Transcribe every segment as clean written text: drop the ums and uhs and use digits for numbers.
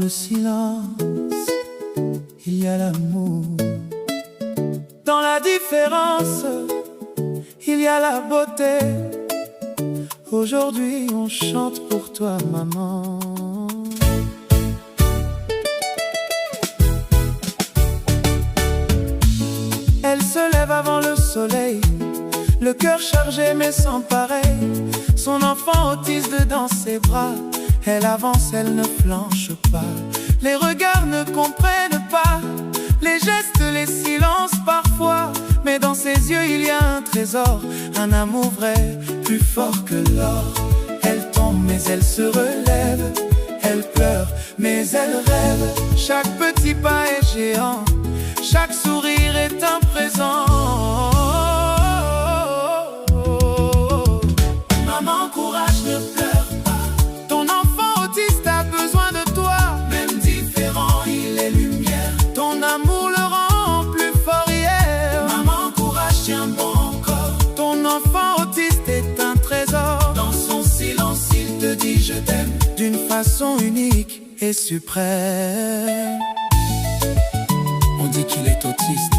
le silence, il y a l'amour. Dans la différence, il y a la beauté. Aujourd'hui, on chante pour toi, maman. Elle se lève avant le soleil, le cœur chargé mais sans pareil. Son enfant autiste dans ses bras. Elle avance, elle ne flanche pas. Les regards ne comprennent pas, les gestes, les silences parfois. Mais dans ses yeux il y a un trésor, un amour vrai, plus fort que l'or. Elle tombe mais elle se relève, elle pleure mais elle rêve. Chaque petit pas est géant, chaque sourire est un présent. Maman, courage, ne pleure pas. Ton enfant autiste a besoin de toi. Même différent, il est lumière. Ton amour le rend plus fort hier. Maman, courage, tiens bon encore. Ton enfant autiste est un trésor. Dans son silence, il te dit je t'aime d'une façon unique et suprême. On dit qu'il est autiste,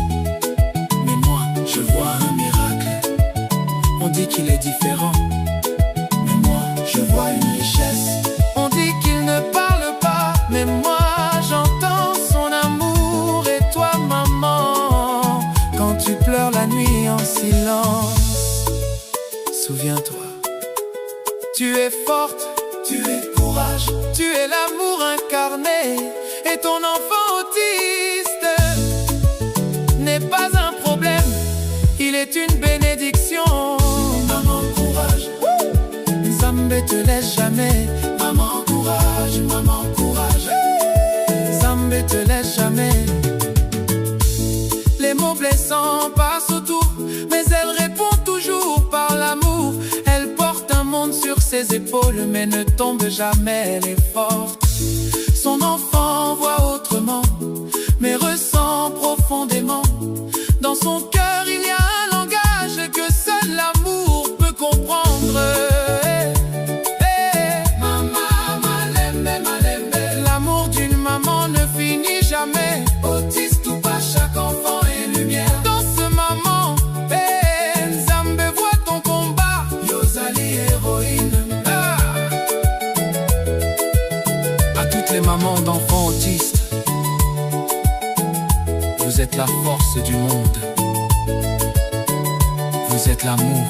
mais moi, je vois un miracle. On dit qu'il est différent, mais moi, je vois une richesse. On dit qu'il ne parle pas, mais moi, j'entends son amour. Et toi, maman, quand tu pleures la nuit en silence, souviens-toi, tu es forte, tu es courage, tu es l'amour incarné. Et ton enfant autiste n'est pas un problème, il est une bénédiction. Maman, courage, Nzambe te laisse jamais. Maman, courage, Nzambe te laisse jamais. Les mots blessants passent autour, mais elle répond toujours par l'amour. Elle porte un monde sur ses épaules, mais ne tombe jamais, elle est forte. Son enfant voit autrement, mais ressent profondément. Dans son cœur, il y a un langage que seul l'amour peut comprendre. L'amour d'une maman ne finit jamais. Autiste ou pas, chaque enfant est lumière. Dans ce maman, Nzambe voit ton combat. Yozali héroïne. À toutes les mamans d'enfants autistes, vous êtes la force du monde. Vous êtes l'amour.